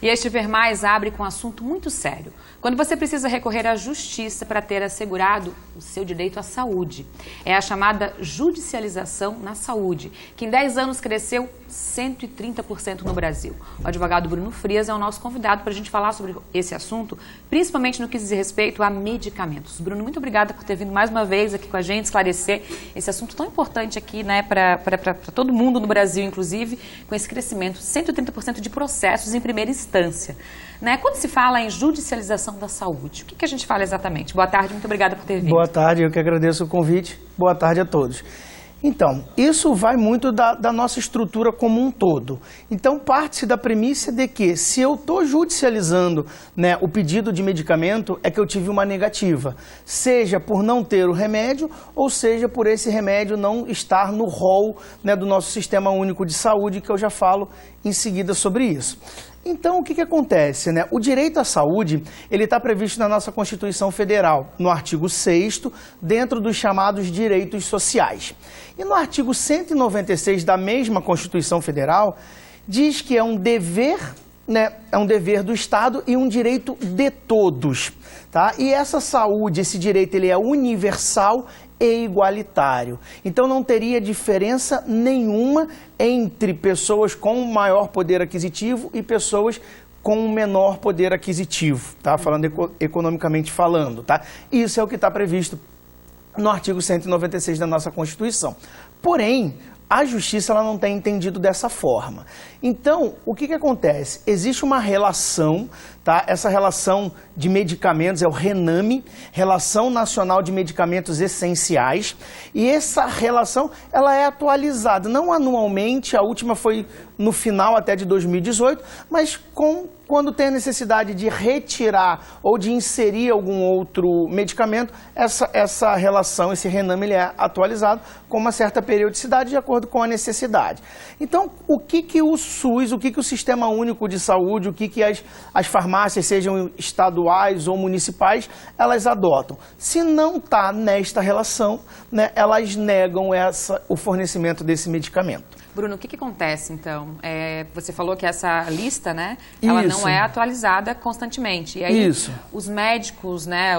E este Ver Mais abre com um assunto muito sério. Quando você precisa recorrer à justiça para ter assegurado o seu direito à saúde. É a chamada judicialização na saúde, que em 10 anos cresceu 130% no Brasil. O advogado Bruno Frias é o nosso convidado para a gente falar sobre esse assunto, principalmente no que diz respeito a medicamentos. Bruno, muito obrigada por ter vindo mais uma vez aqui com a gente esclarecer esse assunto tão importante aqui, né, para todo mundo no Brasil, inclusive, com esse crescimento, 130% de processos em primeira instância. Né? Quando se fala em judicialização da saúde, o que a gente fala exatamente? Boa tarde, muito obrigada por ter vindo. Boa tarde, eu que agradeço o convite. Boa tarde a todos. Então, isso vai muito da nossa estrutura como um todo. Então, parte-se da premissa de que, se eu estou judicializando, né, o pedido de medicamento, é que eu tive uma negativa. Seja por não ter o remédio, ou seja por esse remédio não estar no rol, né, do nosso Sistema Único de Saúde, que eu já falo em seguida sobre isso. Então, o que acontece, né? O direito à saúde, ele está previsto na nossa Constituição Federal, no artigo 6º, dentro dos chamados direitos sociais. E no artigo 196 da mesma Constituição Federal, diz que é um dever, né, é um dever do Estado e um direito de todos, tá? E essa saúde, esse direito, ele é universal e igualitário. Então não teria diferença nenhuma entre pessoas com maior poder aquisitivo e pessoas com menor poder aquisitivo, tá? Falando economicamente falando, tá? Isso é o que está previsto no artigo 196 da nossa Constituição. Porém, a justiça ela não tem entendido dessa forma. Então, o que acontece? Existe uma relação, tá? Essa relação de medicamentos é o RENAME, Relação Nacional de Medicamentos Essenciais, e essa relação ela é atualizada, não anualmente, a última foi no final até de 2018, mas quando tem a necessidade de retirar ou de inserir algum outro medicamento, essa relação, esse RENAME, ele é atualizado com uma certa periodicidade de acordo com a necessidade. Então, o que o SUS, o que o Sistema Único de Saúde, o que as farmácias, sejam estaduais ou municipais, elas adotam? Se não está nesta relação, né, elas negam o fornecimento desse medicamento. Bruno, o que acontece, então? Você falou que essa lista, né, ela não é atualizada constantemente. E aí, os médicos, né,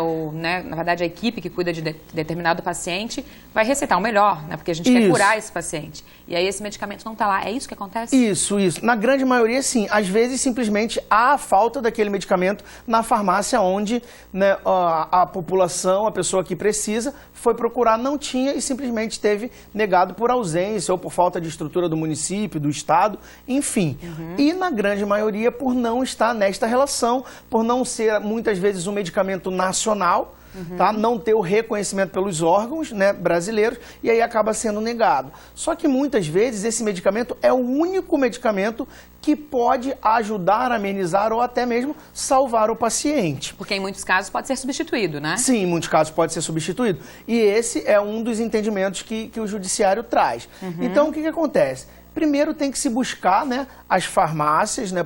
na verdade, a equipe que cuida de determinado paciente vai receitar o melhor, né, porque a gente quer curar esse paciente. E aí, esse medicamento não está lá. É isso que acontece? Isso. Na grande maioria, sim. Às vezes, simplesmente, há a falta daquele medicamento na farmácia onde, né, a população, a pessoa que precisa, foi procurar, não tinha e simplesmente teve negado por ausência ou por falta de estrutura do município, do estado, enfim. E na grande maioria por não estar nesta relação, por não ser muitas vezes um medicamento nacional, tá? Não ter o reconhecimento pelos órgãos, né, brasileiros, e aí acaba sendo negado. Só que muitas vezes esse medicamento é o único medicamento que pode ajudar a amenizar ou até mesmo salvar o paciente. Porque em muitos casos pode ser substituído, né? Sim, em muitos casos pode ser substituído. E esse é um dos entendimentos que o judiciário traz. Então, o que acontece? Primeiro tem que se buscar, né, as farmácias, né,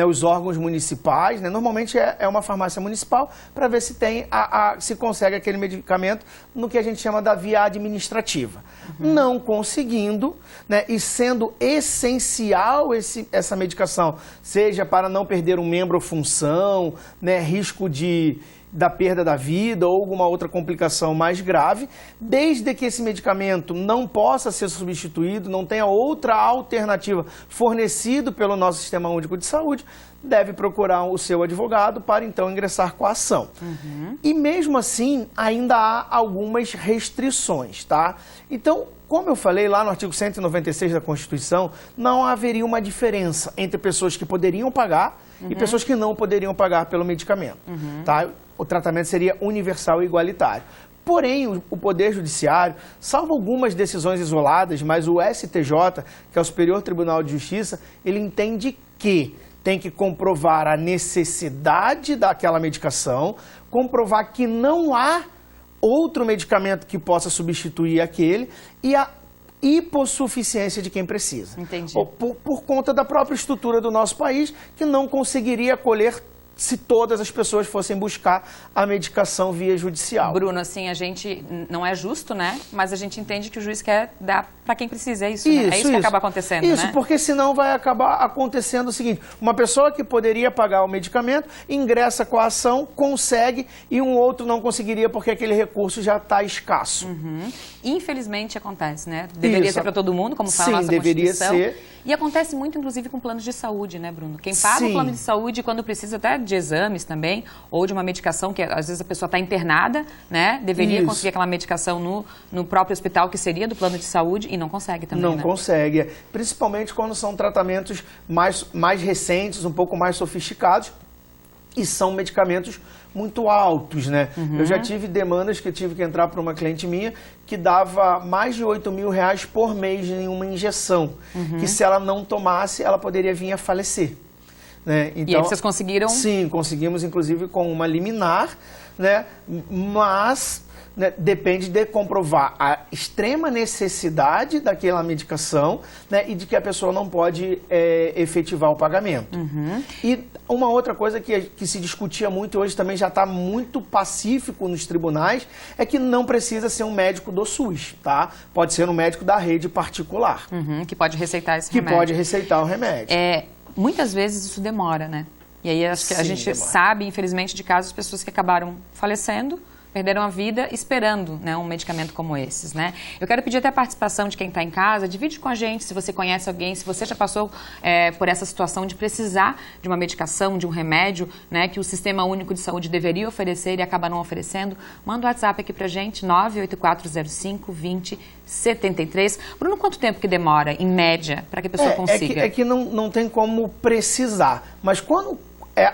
os órgãos municipais, né, normalmente é uma farmácia municipal, para ver se tem se consegue aquele medicamento no que a gente chama da via administrativa. Não conseguindo, né, e sendo essencial essa medicação, seja para não perder um membro ou função, né, risco da perda da vida ou alguma outra complicação mais grave, desde que esse medicamento não possa ser substituído, não tenha outra alternativa fornecido pelo nosso Sistema Único de Saúde, deve procurar o seu advogado para então ingressar com a ação. E mesmo assim, ainda há algumas restrições, tá? Então, como eu falei lá no artigo 196 da Constituição, não haveria uma diferença entre pessoas que poderiam pagar e pessoas que não poderiam pagar pelo medicamento, tá? O tratamento seria universal e igualitário. Porém, o Poder Judiciário, salvo algumas decisões isoladas, mas o STJ, que é o Superior Tribunal de Justiça, ele entende que tem que comprovar a necessidade daquela medicação, comprovar que não há outro medicamento que possa substituir aquele e a hipossuficiência de quem precisa. Entendi. Por conta da própria estrutura do nosso país, que não conseguiria acolher se todas as pessoas fossem buscar a medicação via judicial. Bruno, assim, a gente não é justo, né? Mas a gente entende que o juiz quer dar para quem precisa, é isso, né? É isso que acaba acontecendo, isso, né? Porque senão vai acabar acontecendo o seguinte, uma pessoa que poderia pagar o medicamento, ingressa com a ação, consegue, e um outro não conseguiria porque aquele recurso já está escasso. Infelizmente acontece, né? Deveria ser para todo mundo, como fala a nossa deveria Constituição. ser. E acontece muito, inclusive, com planos de saúde, né, Bruno? Quem paga o plano de saúde, quando precisa até de exames também, ou de uma medicação, que às vezes a pessoa está internada, né? Deveria conseguir aquela medicação no próprio hospital, que seria do plano de saúde, e não consegue também, Não consegue. Principalmente quando são tratamentos mais recentes, um pouco mais sofisticados, e são medicamentos muito altos, né? Eu já tive demandas que eu tive que entrar para uma cliente minha que dava mais de R$8.000 por mês em uma injeção, que se ela não tomasse, ela poderia vir a falecer. Né? Então, e aí vocês conseguiram? Sim, conseguimos inclusive com uma liminar, né? Mas né, depende de comprovar a extrema necessidade daquela medicação, né, e de que a pessoa não pode efetivar o pagamento. E uma outra coisa que se discutia muito e hoje também já está muito pacífico nos tribunais é que não precisa ser um médico do SUS, tá? Pode ser um médico da rede particular. Que pode receitar esse remédio. Que pode receitar o remédio. Muitas vezes isso demora, né? E aí acho que a gente sabe, infelizmente, de casos de pessoas que acabaram falecendo, perderam a vida esperando, né, um medicamento como esses, né? Eu quero pedir até a participação de quem está em casa, divide com a gente se você conhece alguém, se você já passou por essa situação de precisar de uma medicação, de um remédio, né, que o Sistema Único de Saúde deveria oferecer e acaba não oferecendo. Manda o WhatsApp aqui pra gente, 98405-2073. Bruno, quanto tempo que demora, em média, para que a pessoa consiga? É que não tem como precisar, mas quando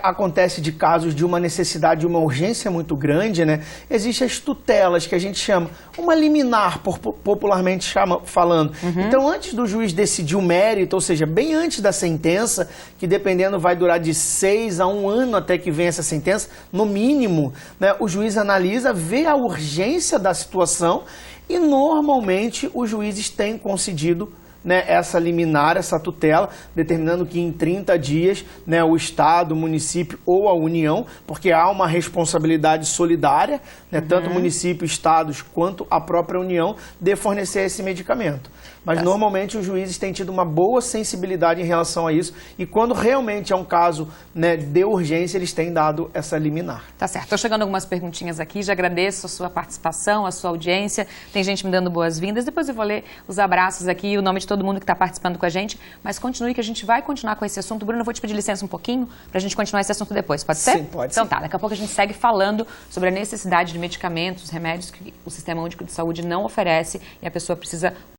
acontece de casos de uma necessidade, de uma urgência muito grande, né? Existem as tutelas, que a gente chama, uma liminar, popularmente falando. Então, antes do juiz decidir o mérito, ou seja, bem antes da sentença, que dependendo vai durar de 6 a 1 ano até que venha essa sentença, no mínimo, né, o juiz analisa, vê a urgência da situação e, normalmente, os juízes têm concedido, né, essa liminar, essa tutela, determinando que em 30 dias, né, o Estado, o município ou a União, porque há uma responsabilidade solidária, né, tanto o município, estados, quanto a própria União, de fornecer esse medicamento. Mas normalmente os juízes têm tido uma boa sensibilidade em relação a isso e quando realmente é um caso, né, de urgência, eles têm dado essa liminar. Tá certo. Estou chegando algumas perguntinhas aqui, já agradeço a sua participação, a sua audiência, tem gente me dando boas-vindas, depois eu vou ler os abraços aqui, o nome de todo mundo que está participando com a gente, mas continue que a gente vai continuar com esse assunto. Bruno, eu vou te pedir licença um pouquinho para a gente continuar esse assunto depois, pode ser? Sim, pode Então ser. tá, daqui a pouco a gente segue falando sobre a necessidade de medicamentos, remédios que o Sistema Único de Saúde não oferece e a pessoa precisa